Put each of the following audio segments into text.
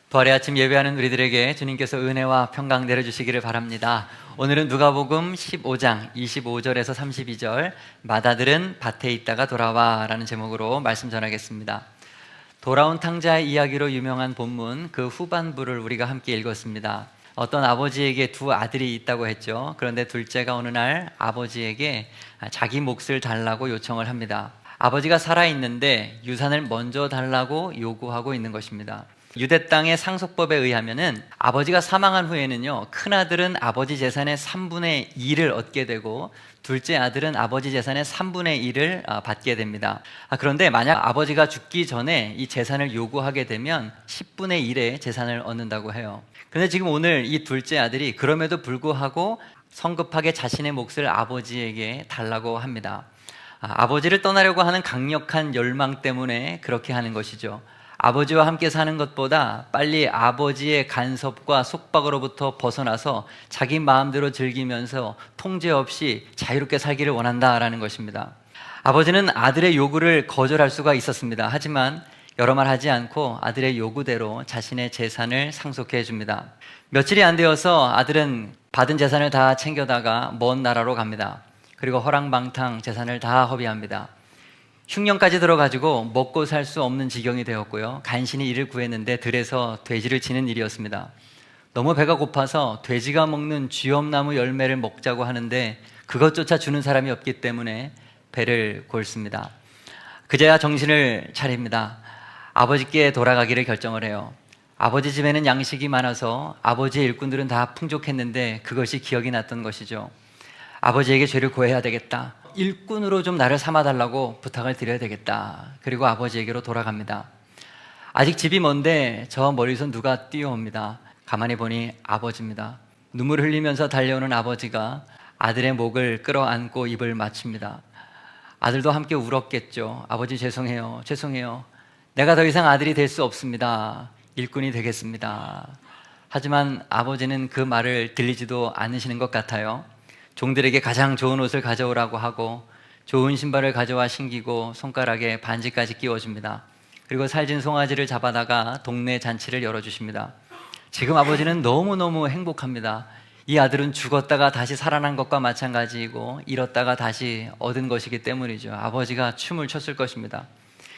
부활의 아침 예배하는 우리들에게 주님께서 은혜와 평강 내려주시기를 바랍니다. 오늘은 누가복음 15장 25절에서 32절 맏아들은 밭에 있다가 돌아와 라는 제목으로 말씀 전하겠습니다. 돌아온 탕자의 이야기로 유명한 본문 그 후반부를 우리가 함께 읽었습니다. 어떤 아버지에게 두 아들이 있다고 했죠. 그런데 둘째가 어느 날 아버지에게 자기 몫을 달라고 요청을 합니다. 아버지가 살아있는데 유산을 먼저 달라고 요구하고 있는 것입니다. 유대 땅의 상속법에 의하면은 아버지가 사망한 후에는요, 큰아들은 아버지 재산의 3분의 2를 얻게 되고 둘째 아들은 아버지 재산의 3분의 1을 받게 됩니다. 그런데 만약 아버지가 죽기 전에 이 재산을 요구하게 되면 10분의 1의 재산을 얻는다고 해요. 그런데 지금 오늘 이 둘째 아들이 그럼에도 불구하고 성급하게 자신의 몫을 아버지에게 달라고 합니다. 아버지를 떠나려고 하는 강력한 열망 때문에 그렇게 하는 것이죠. 아버지와 함께 사는 것보다 빨리 아버지의 간섭과 속박으로부터 벗어나서 자기 마음대로 즐기면서 통제 없이 자유롭게 살기를 원한다라는 것입니다. 아버지는 아들의 요구를 거절할 수가 있었습니다. 하지만 여러 말 하지 않고 아들의 요구대로 자신의 재산을 상속해 줍니다. 며칠이 안 되어서 아들은 받은 재산을 다 챙겨다가 먼 나라로 갑니다. 그리고 허랑방탕 재산을 다 허비합니다. 흉년까지 들어가지고 먹고 살 수 없는 지경이 되었고요. 간신히 이를 구했는데 들에서 돼지를 치는 일이었습니다. 너무 배가 고파서 돼지가 먹는 쥐엄나무 열매를 먹자고 하는데 그것조차 주는 사람이 없기 때문에 배를 골습니다. 그제야 정신을 차립니다. 아버지께 돌아가기를 결정을 해요. 아버지 집에는 양식이 많아서 아버지의 일꾼들은 다 풍족했는데 그것이 기억이 났던 것이죠. 아버지에게 죄를 고해야 되겠다. 일꾼으로 좀 나를 삼아달라고 부탁을 드려야 되겠다. 그리고 아버지에게로 돌아갑니다. 아직 집이 먼데 저 멀리서 누가 뛰어옵니다. 가만히 보니 아버지입니다. 눈물 흘리면서 달려오는 아버지가 아들의 목을 끌어안고 입을 맞춥니다. 아들도 함께 울었겠죠. 아버지 죄송해요. 죄송해요. 내가 더 이상 아들이 될 수 없습니다. 일꾼이 되겠습니다. 하지만 아버지는 그 말을 들리지도 않으시는 것 같아요. 종들에게 가장 좋은 옷을 가져오라고 하고 좋은 신발을 가져와 신기고 손가락에 반지까지 끼워줍니다. 그리고 살진 송아지를 잡아다가 동네 잔치를 열어주십니다. 지금 아버지는 너무너무 행복합니다. 이 아들은 죽었다가 다시 살아난 것과 마찬가지이고 잃었다가 다시 얻은 것이기 때문이죠. 아버지가 춤을 췄을 것입니다.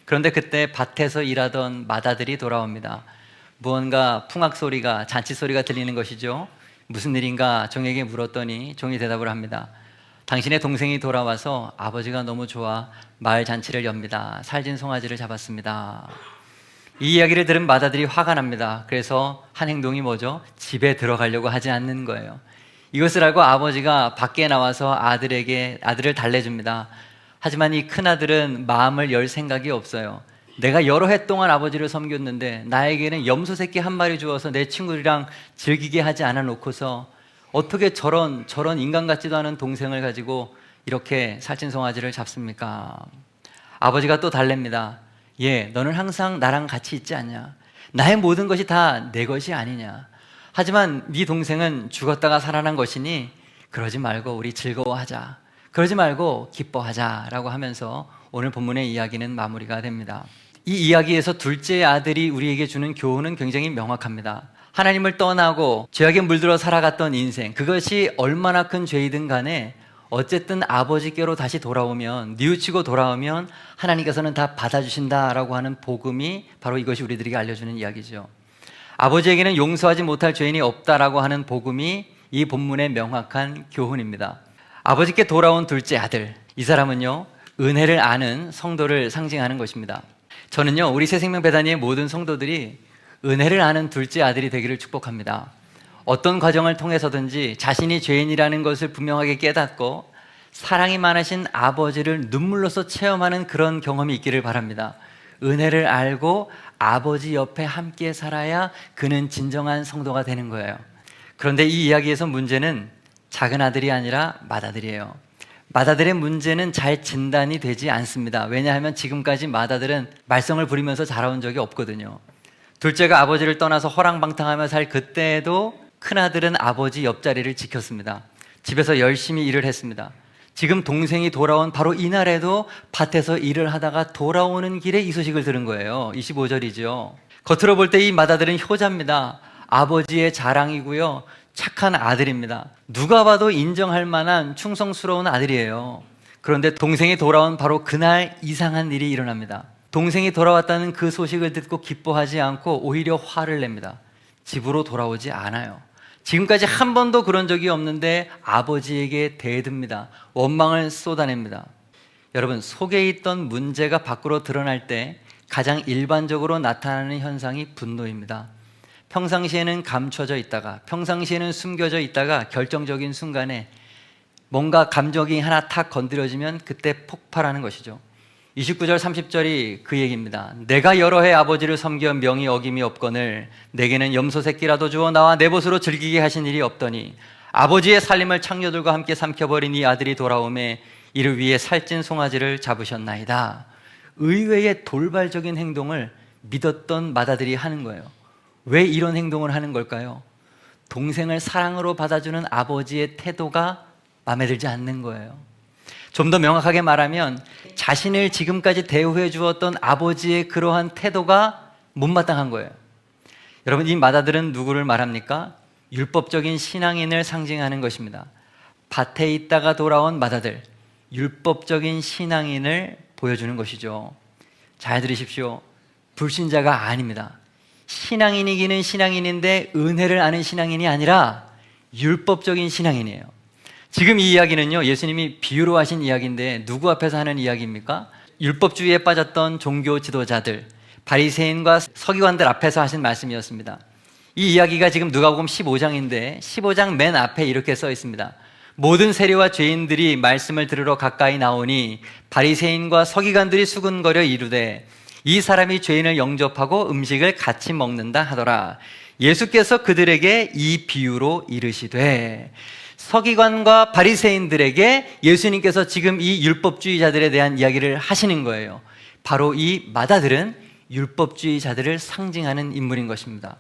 그런데 그때 밭에서 일하던 맏아들이 돌아옵니다. 무언가 풍악 소리가, 잔치 소리가 들리는 것이죠. 무슨 일인가 종에게 물었더니 종이 대답을 합니다. 당신의 동생이 돌아와서 아버지가 너무 좋아 마을 잔치를 엽니다. 살진 송아지를 잡았습니다. 이 이야기를 들은 맏아들이 화가 납니다. 그래서 한 행동이 뭐죠? 집에 들어가려고 하지 않는 거예요. 이것을 알고 아버지가 밖에 나와서 아들을 달래줍니다. 하지만 이 큰아들은 마음을 열 생각이 없어요. 내가 여러 해 동안 아버지를 섬겼는데 나에게는 염소 새끼 한 마리 주어서 내 친구들이랑 즐기게 하지 않아 놓고서 어떻게 저런 인간 같지도 않은 동생을 가지고 이렇게 살찐 송아지를 잡습니까? 아버지가 또 달랩니다. 너는 항상 나랑 같이 있지 않냐? 나의 모든 것이 다 내 것이 아니냐? 하지만 네 동생은 죽었다가 살아난 것이니 그러지 말고 우리 즐거워하자. 그러지 말고 기뻐하자라고 하면서 오늘 본문의 이야기는 마무리가 됩니다. 이 이야기에서 둘째 아들이 우리에게 주는 교훈은 굉장히 명확합니다. 하나님을 떠나고 죄악에 물들어 살아갔던 인생, 그것이 얼마나 큰 죄이든 간에 어쨌든 아버지께로 다시 돌아오면, 뉘우치고 돌아오면 하나님께서는 다 받아주신다라고 하는 복음이 바로 이것이 우리들에게 알려주는 이야기죠. 아버지에게는 용서하지 못할 죄인이 없다라고 하는 복음이 이 본문의 명확한 교훈입니다. 아버지께 돌아온 둘째 아들, 이 사람은요, 은혜를 아는 성도를 상징하는 것입니다. 저는요, 우리 새생명 배단위의 모든 성도들이 은혜를 아는 둘째 아들이 되기를 축복합니다. 어떤 과정을 통해서든지 자신이 죄인이라는 것을 분명하게 깨닫고 사랑이 많으신 아버지를 눈물로써 체험하는 그런 경험이 있기를 바랍니다. 은혜를 알고 아버지 옆에 함께 살아야 그는 진정한 성도가 되는 거예요. 그런데 이 이야기에서 문제는 작은 아들이 아니라 맏아들이에요. 맏아들의 문제는 잘 진단이 되지 않습니다. 왜냐하면 지금까지 맏아들은 말썽을 부리면서 자라온 적이 없거든요. 둘째가 아버지를 떠나서 허랑방탕하며 살 그때에도 큰아들은 아버지 옆자리를 지켰습니다. 집에서 열심히 일을 했습니다. 지금 동생이 돌아온 바로 이날에도 밭에서 일을 하다가 돌아오는 길에 이 소식을 들은 거예요. 25절이죠. 겉으로 볼 때 이 맏아들은 효자입니다. 아버지의 자랑이고요. 착한 아들입니다. 누가 봐도 인정할 만한 충성스러운 아들이에요. 그런데 동생이 돌아온 바로 그날 이상한 일이 일어납니다. 동생이 돌아왔다는 그 소식을 듣고 기뻐하지 않고 오히려 화를 냅니다. 집으로 돌아오지 않아요. 지금까지 한 번도 그런 적이 없는데 아버지에게 대듭니다. 원망을 쏟아냅니다. 여러분, 속에 있던 문제가 밖으로 드러날 때 가장 일반적으로 나타나는 현상이 분노입니다. 평상시에는 감춰져 있다가, 평상시에는 숨겨져 있다가 결정적인 순간에 뭔가 감정이 하나 탁 건드려지면 그때 폭발하는 것이죠. 29절 30절이 그 얘기입니다. 내가 여러 해 아버지를 섬겨 명이 어김이 없거늘 내게는 염소 새끼라도 주어 나와 내 벗으로 즐기게 하신 일이 없더니 아버지의 살림을 창녀들과 함께 삼켜버린 이 아들이 돌아오매 이를 위해 살찐 송아지를 잡으셨나이다. 의외의 돌발적인 행동을 믿었던 맏아들이 하는 거예요. 왜 이런 행동을 하는 걸까요? 동생을 사랑으로 받아주는 아버지의 태도가 마음에 들지 않는 거예요. 좀 더 명확하게 말하면 자신을 지금까지 대우해 주었던 아버지의 그러한 태도가 못마땅한 거예요. 여러분, 이 맏아들은 누구를 말합니까? 율법적인 신앙인을 상징하는 것입니다. 밭에 있다가 돌아온 맏아들, 율법적인 신앙인을 보여주는 것이죠. 잘 들으십시오. 불신자가 아닙니다. 신앙인이기는 신앙인인데 은혜를 아는 신앙인이 아니라 율법적인 신앙인이에요. 지금 이 이야기는요, 예수님이 비유로 하신 이야기인데 누구 앞에서 하는 이야기입니까? 율법주의에 빠졌던 종교 지도자들, 바리새인과 서기관들 앞에서 하신 말씀이었습니다. 이 이야기가 지금 누가복음 15장인데 15장 맨 앞에 이렇게 써 있습니다. 모든 세리와 죄인들이 말씀을 들으러 가까이 나오니 바리새인과 서기관들이 수군거려 이르되 이 사람이 죄인을 영접하고 음식을 같이 먹는다 하더라. 예수께서 그들에게 이 비유로 이르시되, 서기관과 바리새인들에게 예수님께서 지금 이 율법주의자들에 대한 이야기를 하시는 거예요. 바로 이 맏아들은 율법주의자들을 상징하는 인물인 것입니다.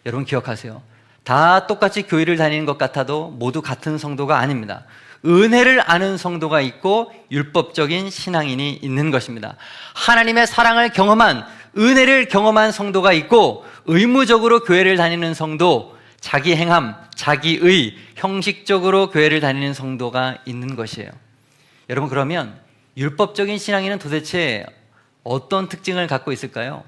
여러분 기억하세요. 다 똑같이 교회를 다니는 것 같아도 모두 같은 성도가 아닙니다. 은혜를 아는 성도가 있고 율법적인 신앙인이 있는 것입니다. 하나님의 사랑을 경험한, 은혜를 경험한 성도가 있고 의무적으로 교회를 다니는 성도, 자기 행함, 자기의, 형식적으로 교회를 다니는 성도가 있는 것이에요. 여러분, 그러면 율법적인 신앙인은 도대체 어떤 특징을 갖고 있을까요?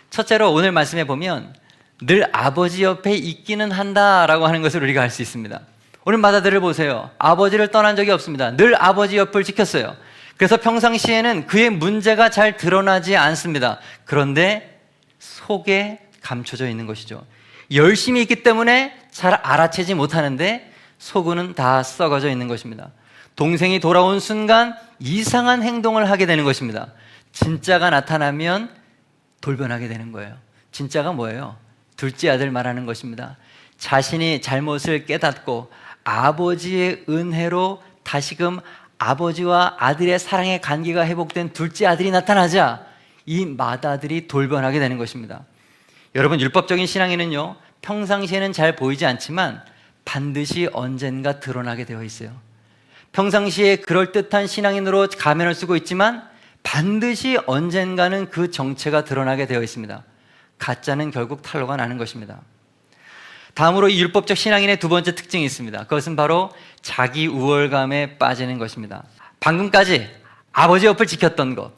첫째로 오늘 말씀해 보면 늘 아버지 옆에 있기는 한다라고 하는 것을 우리가 알 수 있습니다. 오늘 맏아들을 보세요. 아버지를 떠난 적이 없습니다. 늘 아버지 옆을 지켰어요. 그래서 평상시에는 그의 문제가 잘 드러나지 않습니다. 그런데 속에 감춰져 있는 것이죠. 열심히 있기 때문에 잘 알아채지 못하는데 속은 다 썩어져 있는 것입니다. 동생이 돌아온 순간 이상한 행동을 하게 되는 것입니다. 진짜가 나타나면 돌변하게 되는 거예요. 진짜가 뭐예요? 둘째 아들 말하는 것입니다. 자신이 잘못을 깨닫고 아버지의 은혜로 다시금 아버지와 아들의 사랑의 관계가 회복된 둘째 아들이 나타나자 이 맏아들이 돌변하게 되는 것입니다. 여러분, 율법적인 신앙인은요, 평상시에는 잘 보이지 않지만 반드시 언젠가 드러나게 되어 있어요. 평상시에 그럴듯한 신앙인으로 가면을 쓰고 있지만 반드시 언젠가는 그 정체가 드러나게 되어 있습니다. 가짜는 결국 탄로가 나는 것입니다. 다음으로 이 율법적 신앙인의 두 번째 특징이 있습니다. 그것은 바로 자기 우월감에 빠지는 것입니다. 방금까지 아버지 옆을 지켰던 것,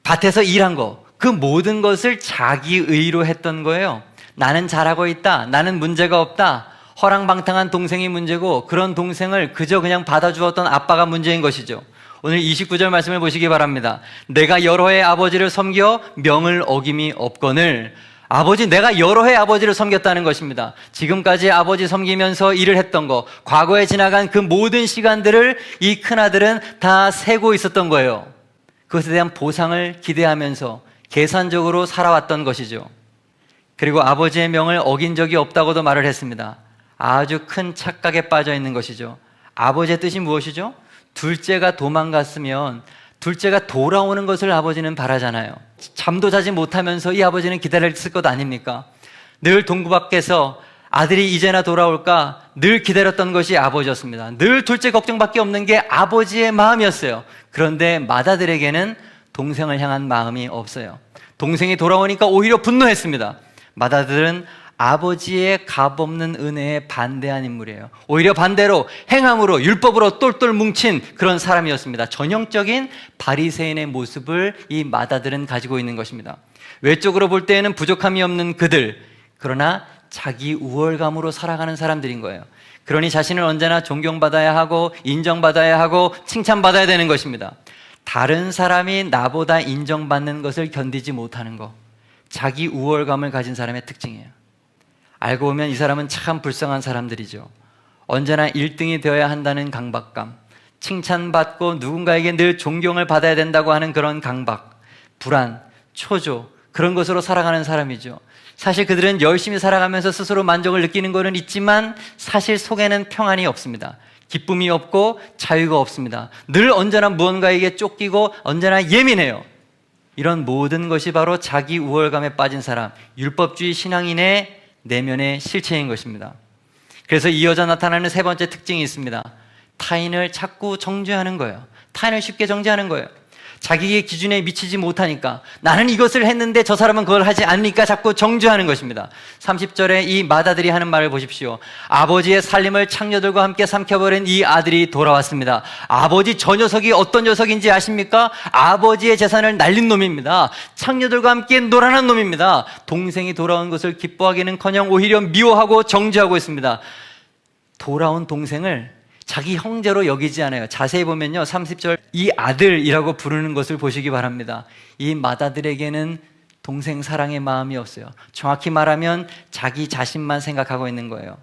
밭에서 일한 것, 그 모든 것을 자기의로 했던 거예요. 나는 잘하고 있다, 나는 문제가 없다, 허랑방탕한 동생이 문제고 그런 동생을 그저 그냥 받아주었던 아빠가 문제인 것이죠. 오늘 29절 말씀을 보시기 바랍니다. 내가 여러 해 아버지를 섬겨 명을 어김이 없거늘. 아버지, 내가 여러 해 아버지를 섬겼다는 것입니다. 지금까지 아버지 섬기면서 일을 했던 거, 과거에 지나간 그 모든 시간들을 이 큰아들은 다 세고 있었던 거예요. 그것에 대한 보상을 기대하면서 계산적으로 살아왔던 것이죠. 그리고 아버지의 명을 어긴 적이 없다고도 말을 했습니다. 아주 큰 착각에 빠져 있는 것이죠. 아버지의 뜻이 무엇이죠? 둘째가 도망갔으면 둘째가 돌아오는 것을 아버지는 바라잖아요. 잠도 자지 못하면서 이 아버지는 기다렸을 것 아닙니까? 늘 동구 밖에서 아들이 이제나 돌아올까 늘 기다렸던 것이 아버지였습니다. 늘 둘째 걱정밖에 없는 게 아버지의 마음이었어요. 그런데 맏아들에게는 동생을 향한 마음이 없어요. 동생이 돌아오니까 오히려 분노했습니다. 마다들은 아버지의 값없는 은혜에 반대한 인물이에요. 오히려 반대로 행함으로 율법으로 똘똘 뭉친 그런 사람이었습니다. 전형적인 바리새인의 모습을 이 마다들은 가지고 있는 것입니다. 외적으로 볼 때에는 부족함이 없는 그들, 그러나 자기 우월감으로 살아가는 사람들인 거예요. 그러니 자신을 언제나 존경받아야 하고 인정받아야 하고 칭찬받아야 되는 것입니다. 다른 사람이 나보다 인정받는 것을 견디지 못하는 것, 자기 우월감을 가진 사람의 특징이에요. 알고 보면 이 사람은 참 불쌍한 사람들이죠. 언제나 1등이 되어야 한다는 강박감, 칭찬받고 누군가에게 늘 존경을 받아야 된다고 하는 그런 강박, 불안, 초조, 그런 것으로 살아가는 사람이죠. 사실 그들은 열심히 살아가면서 스스로 만족을 느끼는 것은 있지만 사실 속에는 평안이 없습니다. 기쁨이 없고 자유가 없습니다. 늘 언제나 무언가에게 쫓기고 언제나 예민해요. 이런 모든 것이 바로 자기 우월감에 빠진 사람, 율법주의 신앙인의 내면의 실체인 것입니다. 그래서 이어져 나타나는 세 번째 특징이 있습니다. 타인을 자꾸 정죄하는 거예요. 타인을 쉽게 정죄하는 거예요. 자기의 기준에 미치지 못하니까, 나는 이것을 했는데 저 사람은 그걸 하지 않으니까 자꾸 정죄하는 것입니다. 30절에 이 마다들이 하는 말을 보십시오. 아버지의 살림을 창녀들과 함께 삼켜버린 이 아들이 돌아왔습니다. 아버지 저 녀석이 어떤 녀석인지 아십니까? 아버지의 재산을 날린 놈입니다. 창녀들과 함께 놀아난 놈입니다. 동생이 돌아온 것을 기뻐하기는커녕 오히려 미워하고 정죄하고 있습니다. 돌아온 동생을 자기 형제로 여기지 않아요. 자세히 보면요, 30절 이 아들이라고 부르는 것을 보시기 바랍니다. 이 마다들에게는 동생 사랑의 마음이 없어요. 정확히 말하면 자기 자신만 생각하고 있는 거예요.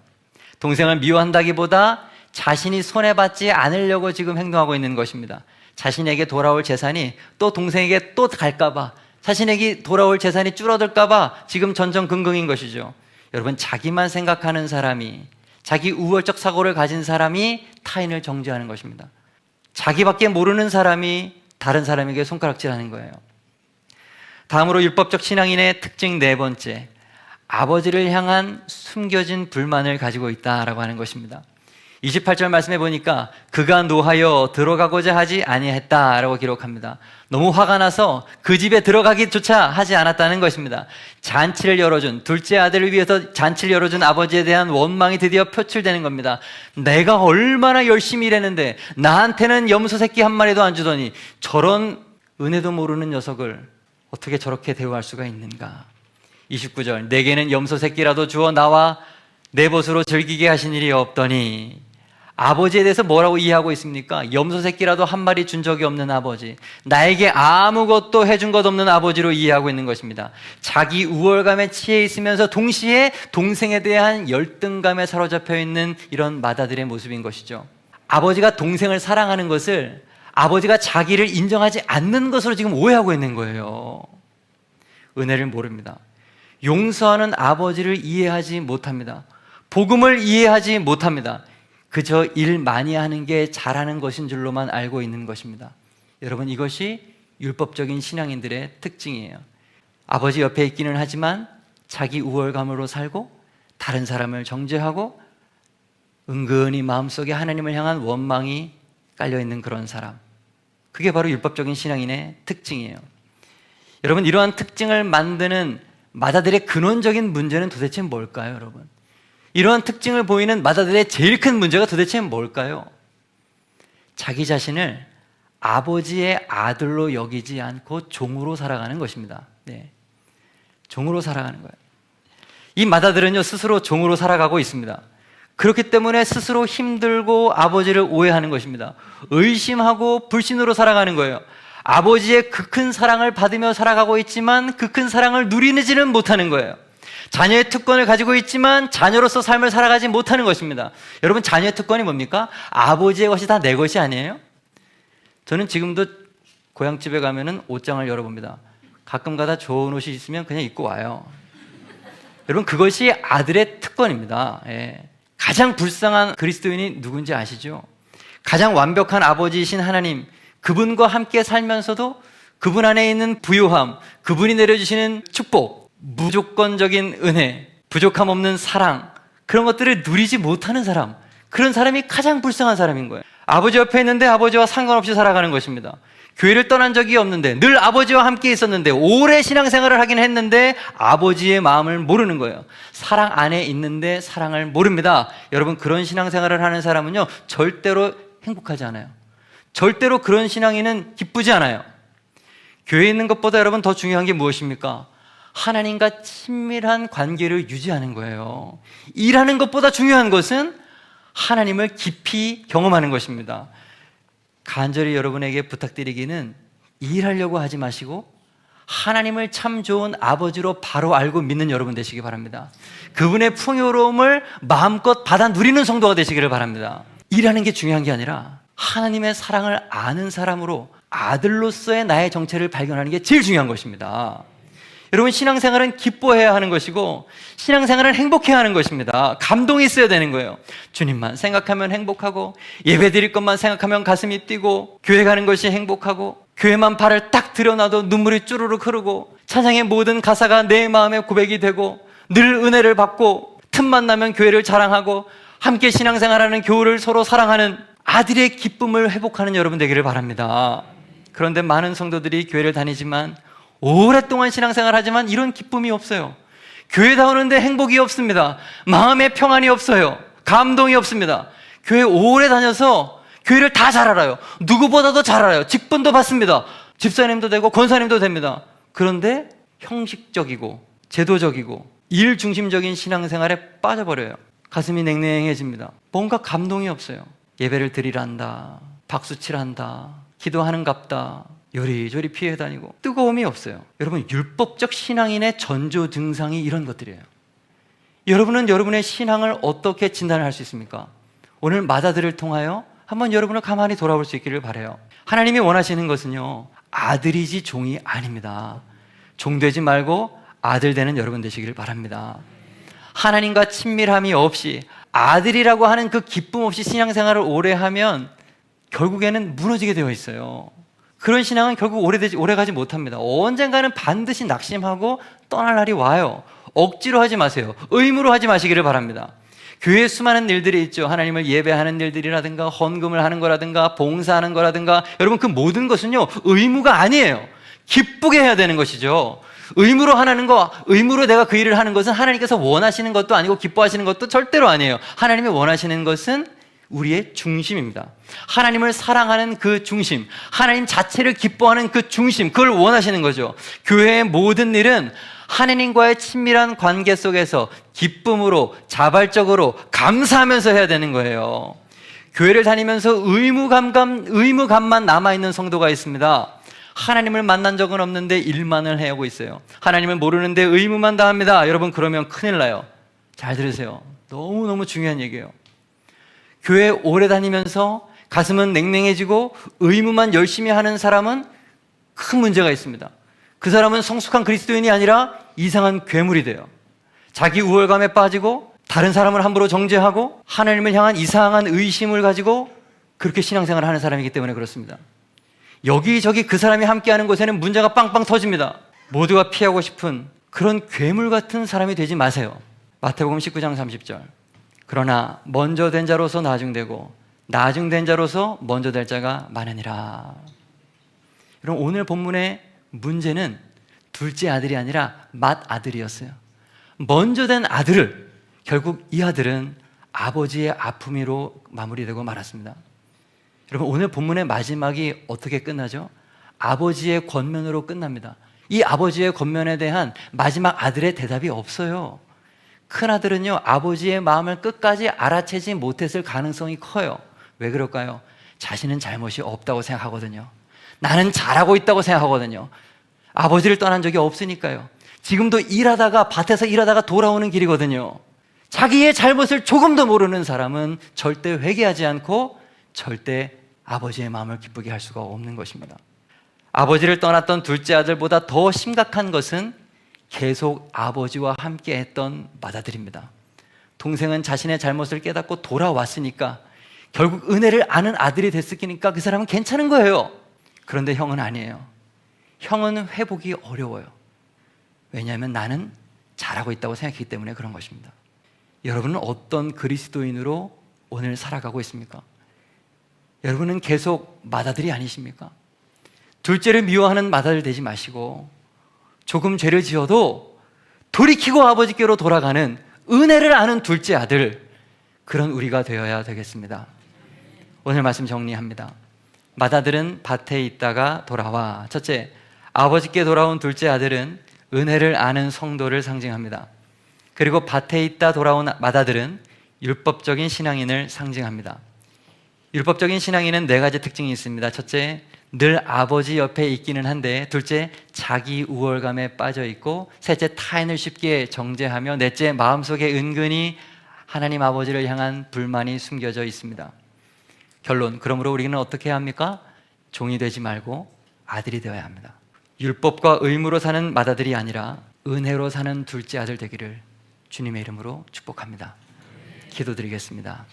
동생을 미워한다기보다 자신이 손해받지 않으려고 지금 행동하고 있는 것입니다. 자신에게 돌아올 재산이 또 동생에게 또 갈까봐, 자신에게 돌아올 재산이 줄어들까봐 지금 전전긍긍인 것이죠. 여러분, 자기만 생각하는 사람이, 자기 우월적 사고를 가진 사람이 타인을 정죄하는 것입니다. 자기밖에 모르는 사람이 다른 사람에게 손가락질하는 거예요. 다음으로 율법적 신앙인의 특징 네 번째, 아버지를 향한 숨겨진 불만을 가지고 있다라고 하는 것입니다. 28절 말씀해 보니까 그가 노하여 들어가고자 하지 아니했다라고 기록합니다. 너무 화가 나서 그 집에 들어가기조차 하지 않았다는 것입니다. 잔치를 열어준, 둘째 아들을 위해서 잔치를 열어준 아버지에 대한 원망이 드디어 표출되는 겁니다. 내가 얼마나 열심히 일했는데 나한테는 염소 새끼 한 마리도 안 주더니 저런 은혜도 모르는 녀석을 어떻게 저렇게 대우할 수가 있는가. 29절 내게는 염소 새끼라도 주어 나와 내 벗으로 즐기게 하신 일이 없더니, 아버지에 대해서 뭐라고 이해하고 있습니까? 염소 새끼라도 한 마리 준 적이 없는 아버지, 나에게 아무것도 해준 것 없는 아버지로 이해하고 있는 것입니다. 자기 우월감에 취해 있으면서 동시에 동생에 대한 열등감에 사로잡혀 있는 이런 마다들의 모습인 것이죠. 아버지가 동생을 사랑하는 것을 아버지가 자기를 인정하지 않는 것으로 지금 오해하고 있는 거예요. 은혜를 모릅니다. 용서하는 아버지를 이해하지 못합니다. 복음을 이해하지 못합니다. 그저 일 많이 하는 게 잘하는 것인 줄로만 알고 있는 것입니다. 여러분, 이것이 율법적인 신앙인들의 특징이에요. 아버지 옆에 있기는 하지만 자기 우월감으로 살고 다른 사람을 정죄하고 은근히 마음속에 하나님을 향한 원망이 깔려있는 그런 사람, 그게 바로 율법적인 신앙인의 특징이에요. 여러분, 이러한 특징을 만드는 마다들의 근원적인 문제는 도대체 뭘까요, 여러분? 이러한 특징을 보이는 마다들의 제일 큰 문제가 도대체 뭘까요? 자기 자신을 아버지의 아들로 여기지 않고 종으로 살아가는 것입니다. 네. 종으로 살아가는 거예요. 이 마다들은요, 스스로 종으로 살아가고 있습니다. 그렇기 때문에 스스로 힘들고 아버지를 오해하는 것입니다. 의심하고 불신으로 살아가는 거예요. 아버지의 그 큰 사랑을 받으며 살아가고 있지만 그 큰 사랑을 누리지는 못하는 거예요. 자녀의 특권을 가지고 있지만 자녀로서 삶을 살아가지 못하는 것입니다. 여러분, 자녀의 특권이 뭡니까? 아버지의 것이 다 내 것이 아니에요? 저는 지금도 고향집에 가면은 옷장을 열어봅니다. 가끔 가다 좋은 옷이 있으면 그냥 입고 와요. 여러분, 그것이 아들의 특권입니다. 예. 가장 불쌍한 그리스도인이 누군지 아시죠? 가장 완벽한 아버지이신 하나님, 그분과 함께 살면서도 그분 안에 있는 부요함, 그분이 내려주시는 축복, 무조건적인 은혜, 부족함 없는 사랑, 그런 것들을 누리지 못하는 사람, 그런 사람이 가장 불쌍한 사람인 거예요. 아버지 옆에 있는데 아버지와 상관없이 살아가는 것입니다. 교회를 떠난 적이 없는데 늘 아버지와 함께 있었는데 오래 신앙생활을 하긴 했는데 아버지의 마음을 모르는 거예요. 사랑 안에 있는데 사랑을 모릅니다. 여러분, 그런 신앙생활을 하는 사람은요, 절대로 행복하지 않아요. 절대로 그런 신앙인은 기쁘지 않아요. 교회에 있는 것보다 여러분 더 중요한 게 무엇입니까? 하나님과 친밀한 관계를 유지하는 거예요. 일하는 것보다 중요한 것은 하나님을 깊이 경험하는 것입니다. 간절히 여러분에게 부탁드리기는 일하려고 하지 마시고 하나님을 참 좋은 아버지로 바로 알고 믿는 여러분 되시기 바랍니다. 그분의 풍요로움을 마음껏 받아 누리는 성도가 되시기를 바랍니다. 일하는 게 중요한 게 아니라 하나님의 사랑을 아는 사람으로 아들로서의 나의 정체를 발견하는 게 제일 중요한 것입니다. 여러분, 신앙생활은 기뻐해야 하는 것이고 신앙생활은 행복해야 하는 것입니다. 감동이 있어야 되는 거예요. 주님만 생각하면 행복하고 예배 드릴 것만 생각하면 가슴이 뛰고 교회 가는 것이 행복하고 교회만 발을 딱 들여놔도 눈물이 쭈르륵 흐르고 찬양의 모든 가사가 내 마음의 고백이 되고 늘 은혜를 받고 틈만 나면 교회를 자랑하고 함께 신앙생활하는 교우를 서로 사랑하는 아들의 기쁨을 회복하는 여러분 되기를 바랍니다. 그런데 많은 성도들이 교회를 다니지만 오랫동안 신앙생활 하지만 이런 기쁨이 없어요. 교회 나오는데 행복이 없습니다. 마음의 평안이 없어요. 감동이 없습니다. 교회 오래 다녀서 교회를 다 잘 알아요. 누구보다도 잘 알아요. 직분도 받습니다. 집사님도 되고 권사님도 됩니다. 그런데 형식적이고 제도적이고 일 중심적인 신앙생활에 빠져버려요. 가슴이 냉랭해집니다. 뭔가 감동이 없어요. 예배를 드리란다, 박수치란다, 기도하는갑다, 요리조리 피해 다니고 뜨거움이 없어요. 여러분, 율법적 신앙인의 전조 증상이 이런 것들이에요. 여러분은 여러분의 신앙을 어떻게 진단할 수 있습니까? 오늘 마다들을 통하여 한번 여러분을 가만히 돌아볼 수 있기를 바라요. 하나님이 원하시는 것은요, 아들이지 종이 아닙니다. 종 되지 말고 아들 되는 여러분 되시기를 바랍니다. 하나님과 친밀함이 없이 아들이라고 하는 그 기쁨 없이 신앙생활을 오래 하면 결국에는 무너지게 되어 있어요. 그런 신앙은 결국 오래 가지 못합니다. 언젠가는 반드시 낙심하고 떠날 날이 와요. 억지로 하지 마세요. 의무로 하지 마시기를 바랍니다. 교회에 수많은 일들이 있죠. 하나님을 예배하는 일들이라든가 헌금을 하는 거라든가 봉사하는 거라든가, 여러분, 그 모든 것은요, 의무가 아니에요. 기쁘게 해야 되는 것이죠. 의무로 하는 거, 의무로 내가 그 일을 하는 것은 하나님께서 원하시는 것도 아니고 기뻐하시는 것도 절대로 아니에요. 하나님이 원하시는 것은 우리의 중심입니다. 하나님을 사랑하는 그 중심, 하나님 자체를 기뻐하는 그 중심, 그걸 원하시는 거죠. 교회의 모든 일은 하나님과의 친밀한 관계 속에서 기쁨으로, 자발적으로, 감사하면서 해야 되는 거예요. 교회를 다니면서 의무감만 남아있는 성도가 있습니다. 하나님을 만난 적은 없는데 일만을 해오고 있어요. 하나님을 모르는데 의무만 다합니다. 여러분, 그러면 큰일 나요. 잘 들으세요. 너무너무 중요한 얘기예요. 교회 오래 다니면서 가슴은 냉랭해지고 의무만 열심히 하는 사람은 큰 문제가 있습니다. 그 사람은 성숙한 그리스도인이 아니라 이상한 괴물이 돼요. 자기 우월감에 빠지고 다른 사람을 함부로 정죄하고 하나님을 향한 이상한 의심을 가지고 그렇게 신앙생활을 하는 사람이기 때문에 그렇습니다. 여기저기 그 사람이 함께하는 곳에는 문제가 빵빵 터집니다. 모두가 피하고 싶은 그런 괴물 같은 사람이 되지 마세요. 마태복음 19장 30절. 그러나 먼저 된 자로서 나중되고 나중된 자로서 먼저 될 자가 많으니라. 여러분, 오늘 본문의 문제는 둘째 아들이 아니라 맏아들이었어요. 먼저 된 아들을, 결국 이 아들은 아버지의 아픔으로 마무리되고 말았습니다. 여러분, 오늘 본문의 마지막이 어떻게 끝나죠? 아버지의 권면으로 끝납니다. 이 아버지의 권면에 대한 마지막 아들의 대답이 없어요. 큰아들은요, 아버지의 마음을 끝까지 알아채지 못했을 가능성이 커요. 왜 그럴까요? 자신은 잘못이 없다고 생각하거든요. 나는 잘하고 있다고 생각하거든요. 아버지를 떠난 적이 없으니까요. 지금도 밭에서 일하다가 돌아오는 길이거든요. 자기의 잘못을 조금도 모르는 사람은 절대 회개하지 않고 절대 아버지의 마음을 기쁘게 할 수가 없는 것입니다. 아버지를 떠났던 둘째 아들보다 더 심각한 것은 계속 아버지와 함께 했던 맏아들입니다. 동생은 자신의 잘못을 깨닫고 돌아왔으니까, 결국 은혜를 아는 아들이 됐으니까 그 사람은 괜찮은 거예요. 그런데 형은 아니에요. 형은 회복이 어려워요. 왜냐하면 나는 잘하고 있다고 생각했기 때문에 그런 것입니다. 여러분은 어떤 그리스도인으로 오늘 살아가고 있습니까? 여러분은 계속 맏아들이 아니십니까? 둘째를 미워하는 마다들 되지 마시고 조금 죄를 지어도 돌이키고 아버지께로 돌아가는 은혜를 아는 둘째 아들, 그런 우리가 되어야 되겠습니다. 오늘 말씀 정리합니다. 맏아들은 밭에 있다가 돌아와. 첫째, 아버지께 돌아온 둘째 아들은 은혜를 아는 성도를 상징합니다. 그리고 밭에 있다 돌아온 맏아들은 율법적인 신앙인을 상징합니다. 율법적인 신앙인은 네 가지 특징이 있습니다. 첫째, 늘 아버지 옆에 있기는 한데, 둘째, 자기 우월감에 빠져 있고, 셋째, 타인을 쉽게 정죄하며, 넷째, 마음속에 은근히 하나님 아버지를 향한 불만이 숨겨져 있습니다. 결론, 그러므로 우리는 어떻게 해야 합니까? 종이 되지 말고 아들이 되어야 합니다. 율법과 의무로 사는 맏아들이 아니라 은혜로 사는 둘째 아들 되기를 주님의 이름으로 축복합니다. 기도드리겠습니다.